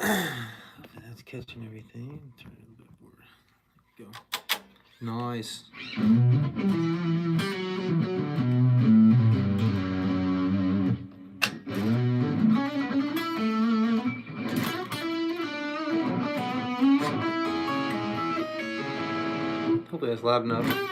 That's catching everything. Turn it a little bit forward. Go. Nice. Hopefully that's loud enough.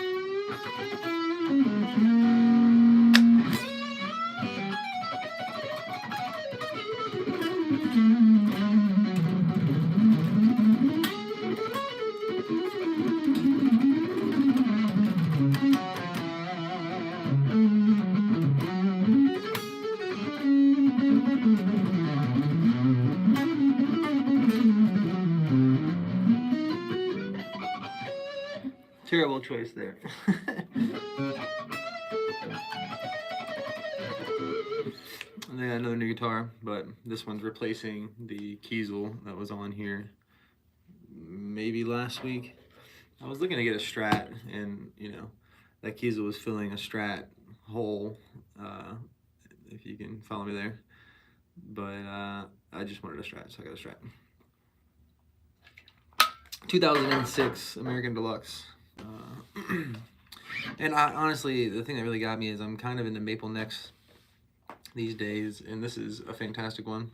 Terrible choice there. And then another new guitar, but this one's replacing the Kiesel that was on here maybe last week. I was looking to get a Strat, and you know, that Kiesel was filling a Strat hole, if you can follow me there. But I just wanted a Strat, so I got a Strat. 2006 American Deluxe. And honestly, the thing that really got me is I'm kind of into maple necks these days, and this is a fantastic one.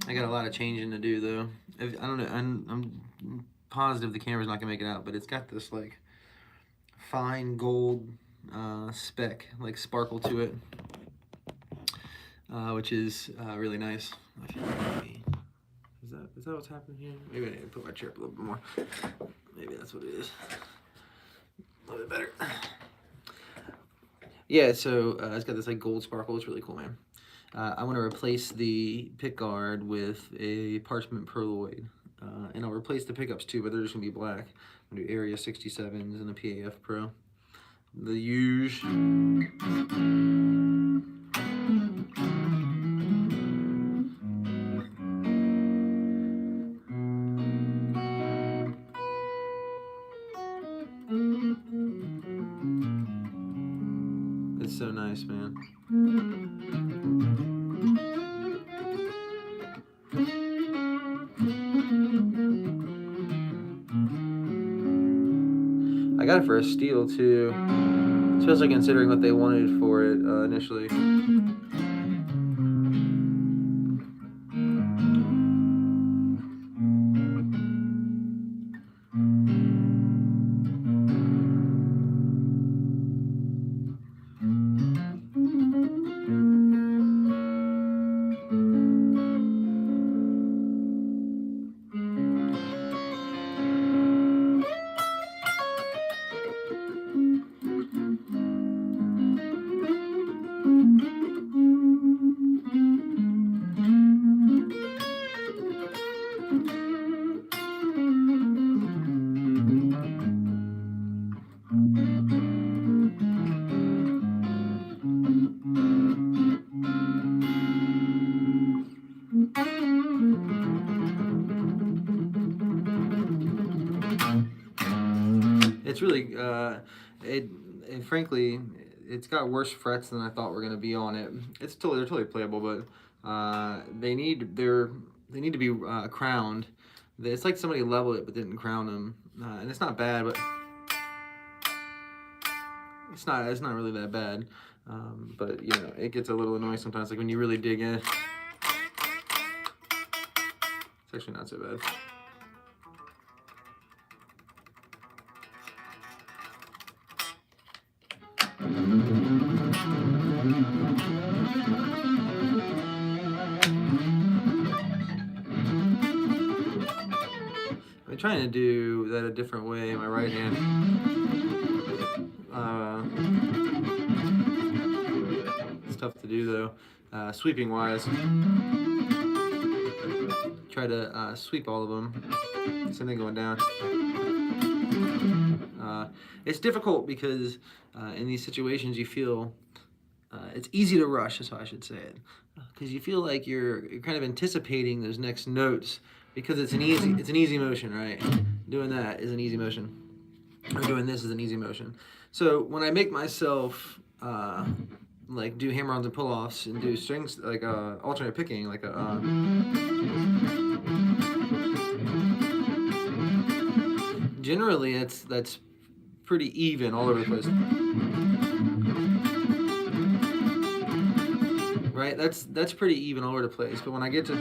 I got a lot of changing to do though. I don't know, I'm positive the camera's not gonna make it out, but it's got this like fine gold speck, like sparkle to it, which is really nice. I feel like maybe, is that what's happening here? Maybe I need to put my chair up a little bit more. Maybe that's what it is. A little bit better. Yeah, so it's got this like gold sparkle. It's really cool, man. I want to replace the pick guard with a parchment perloid. And I'll replace the pickups too, but they're just going to be black. I'm going to do Area 67s and a PAF Pro. The huge. It's so nice, man. I got it for a steal too, especially considering what they wanted for it initially. It's really, frankly, it's got worse frets than I thought were gonna be on it. They're totally playable, but they need to be crowned. It's like somebody leveled it but didn't crown them, and it's not bad, but it's not really that bad. But you know, it gets a little annoying sometimes, like when you really dig in. It's actually not so bad. I'm trying to do that a different way in my right hand. It's tough to do though, sweeping wise. Try to sweep all of them. Same thing going down. It's difficult because in these situations you feel it's easy to rush, that's how I should say it, because you feel like you're kind of anticipating those next notes because it's an easy motion, right? Doing that is an easy motion. or doing this is an easy motion. So when I make myself like do hammer-ons and pull-offs and do strings like alternate picking, like a generally that's pretty even all over the place. Right, that's pretty even all over the place. But when I get to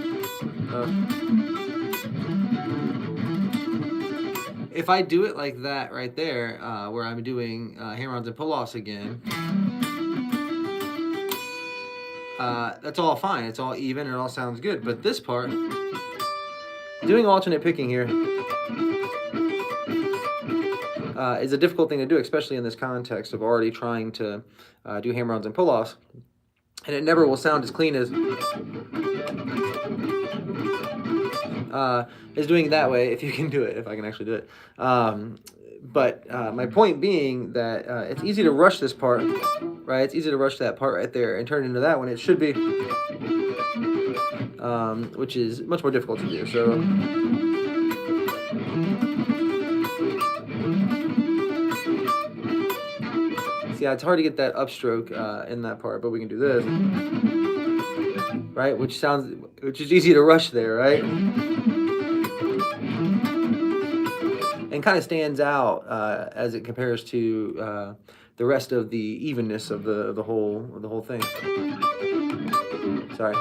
if I do it like that right there, where I'm doing hammer-ons and pull-offs again, that's all fine. It's all even. It all sounds good. But this part, doing alternate picking here, is a difficult thing to do, especially in this context of already trying to do hammer-ons and pull-offs. And it never will sound as clean as doing it that way, if you can do it, if I can actually do it. But my point being that it's easy to rush this part, right? It's easy to rush that part right there and turn it into that when it should be, which is much more difficult to do. So see, it's hard to get that upstroke in that part, but we can do this, right? Which is easy to rush there, right? And kind of stands out as it compares to the rest of the evenness of the whole thing. Sorry.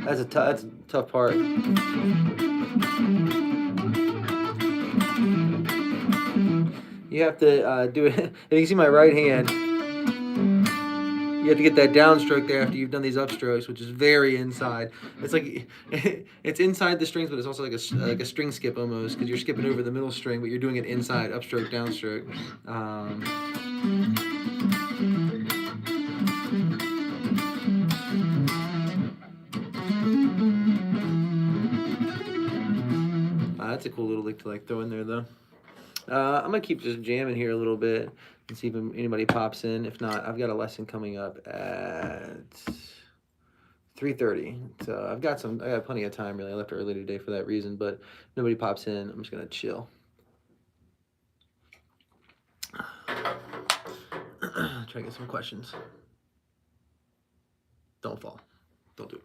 That's a tough part. You have to do it. And you can see my right hand. You have to get that downstroke there after you've done these upstrokes, which is very inside. It's like it's inside the strings, but it's also like a string skip almost, because you're skipping over the middle string, but you're doing it inside, upstroke, downstroke. That's a cool little lick to like throw in there, though. I'm gonna keep just jamming here a little bit and see if anybody pops in. If not, I've got a lesson coming up at 3:30. So I got plenty of time really. I left early today for that reason, but if nobody pops in, I'm just gonna chill. Try to get some questions. Don't fall. Don't do it.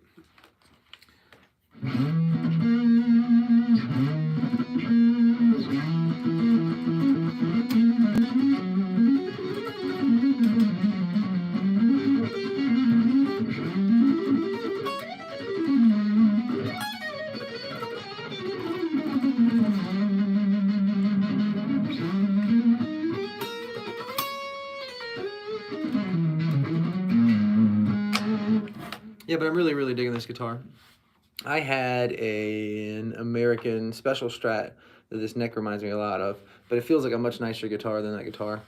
Yeah, but I'm really, really digging this guitar. I had an American special Strat that this neck reminds me a lot of, but it feels like a much nicer guitar than that guitar.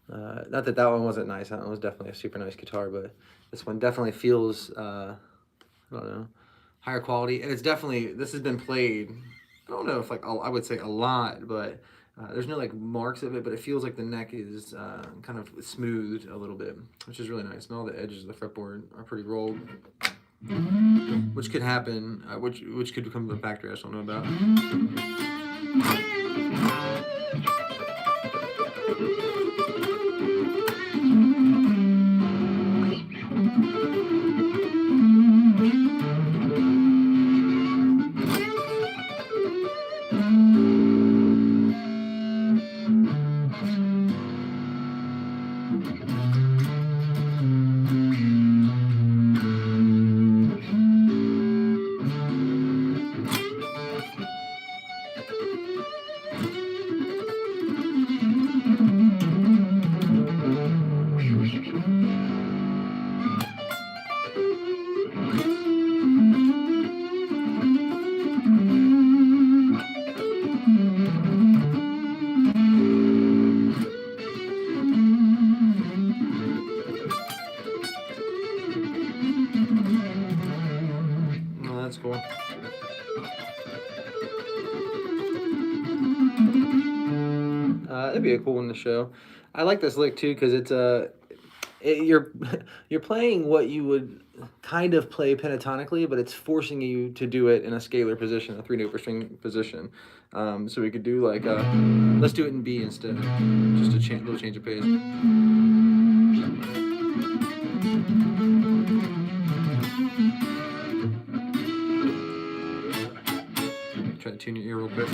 Not that one wasn't nice. That one was definitely a super nice guitar, but this one definitely feels, I don't know, higher quality. And it's definitely, this has been played, I don't know if like, I would say a lot, but there's no like marks of it, but it feels like the neck is kind of smoothed a little bit, which is really nice. And all the edges of the fretboard are pretty rolled, which could happen, which could come from the factory I just don't know about. That's cool. That'd be a cool one to show. I like this lick too because it's you're you're playing what you would kind of play pentatonically, but it's forcing you to do it in a scalar position, a 3 note per string position. So we could do like let's do it in B instead, just a little change of pace. Try to tune your ear real quick.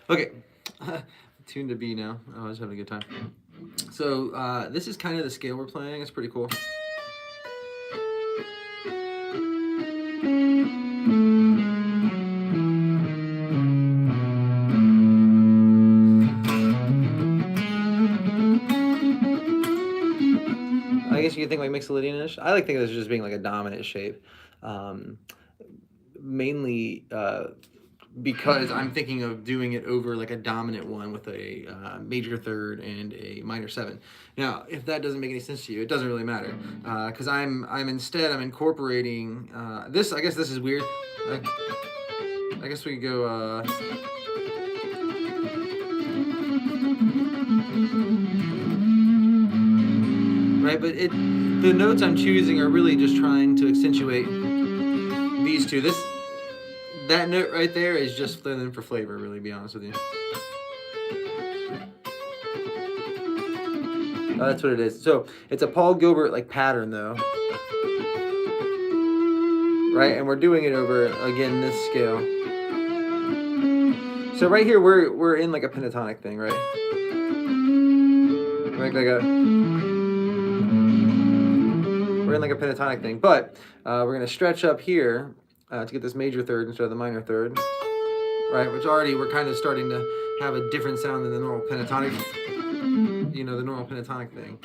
Okay, tuned to B now. I was having a good time. So this is kind of the scale we're playing. It's pretty cool. I guess you could think like Mixolydian-ish. I like think of this as just being like a dominant shape. Mainly because I'm thinking of doing it over like a dominant one with a major third and a minor 7. Now, if that doesn't make any sense to you, it doesn't really matter, because I'm incorporating this. I guess this is weird. I guess we could go. Right, but the notes I'm choosing are really just trying to accentuate these two. That note right there is just filling for flavor, really, to be honest with you. That's what it is. So it's a Paul Gilbert like pattern though. Right, and we're doing it over, again, this scale. So right here we're in like a pentatonic thing, right? We're in like a pentatonic thing, but we're gonna stretch up here to get this major third instead of the minor third, right? Which already we're kind of starting to have a different sound than the normal pentatonic, the normal pentatonic thing.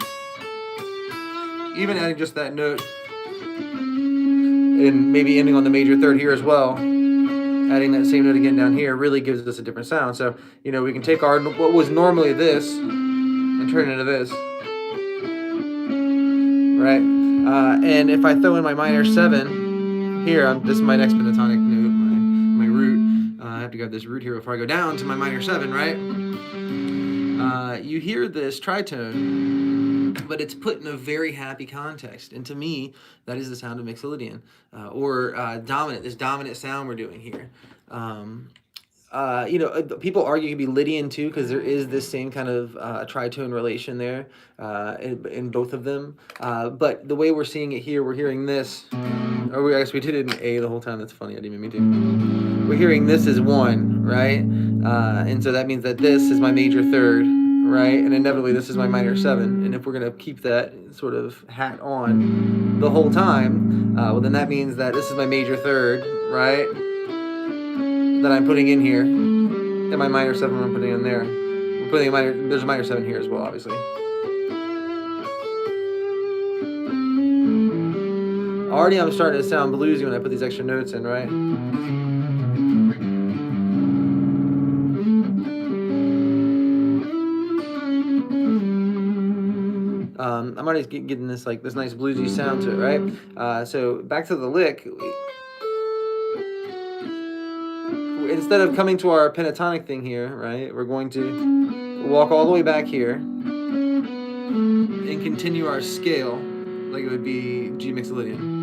Even adding just that note and maybe ending on the major third here as well, adding that same note again down here really gives us a different sound. So, we can take what was normally this and turn it into this, right? And if I throw in my minor 7, here, this is my next pentatonic note, my root. I have to grab this root here before I go down to my minor 7, right? You hear this tritone, but it's put in a very happy context. And to me, that is the sound of Mixolydian, or dominant, this dominant sound we're doing here. People argue it can be Lydian too, because there is this same kind of tritone relation there in both of them. But the way we're seeing it here, we're hearing this. I guess we did it in A the whole time. That's funny. I didn't even mean to. We're hearing this as 1, right? And so that means that this is my major third, right? And inevitably this is my minor 7. And if we're going to keep that sort of hat on the whole time, well, then that means that this is my major third, right? That I'm putting in here, and my minor 7 I'm putting in there. I'm putting there's a minor 7 here as well, obviously. Already I'm starting to sound bluesy when I put these extra notes in, right? I'm already getting this nice bluesy sound to it, right? So back to the lick. Instead of coming to our pentatonic thing here, right, we're going to walk all the way back here and continue our scale like it would be G Mixolydian.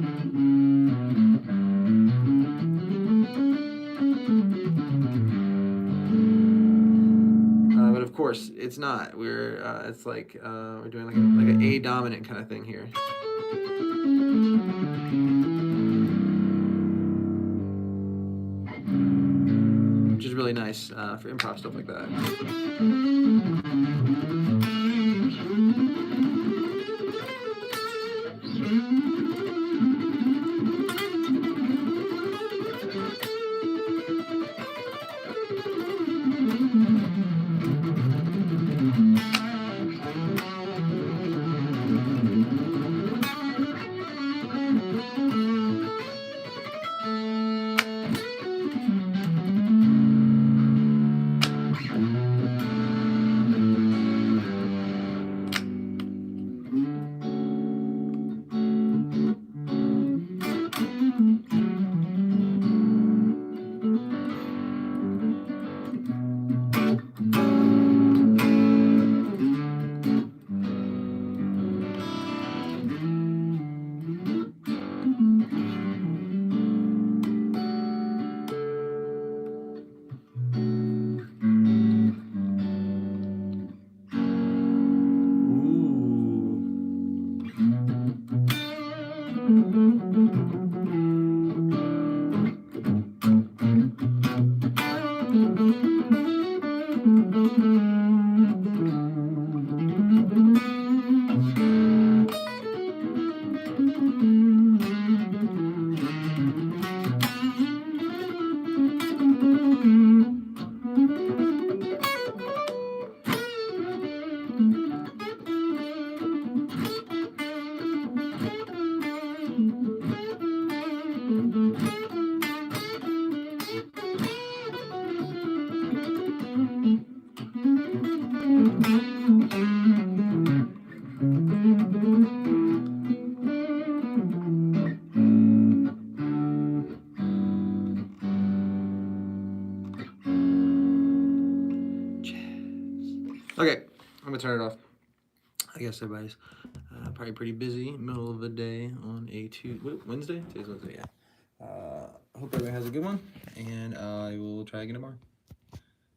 But of course, it's not. It's like we're doing like an A dominant kind of thing here. Which is really nice for improv stuff like that. Okay, I'm gonna turn it off. I guess everybody's probably pretty busy, middle of the day on a Wednesday? Today's Wednesday, yeah. Hope everybody has a good one, and I will try again tomorrow.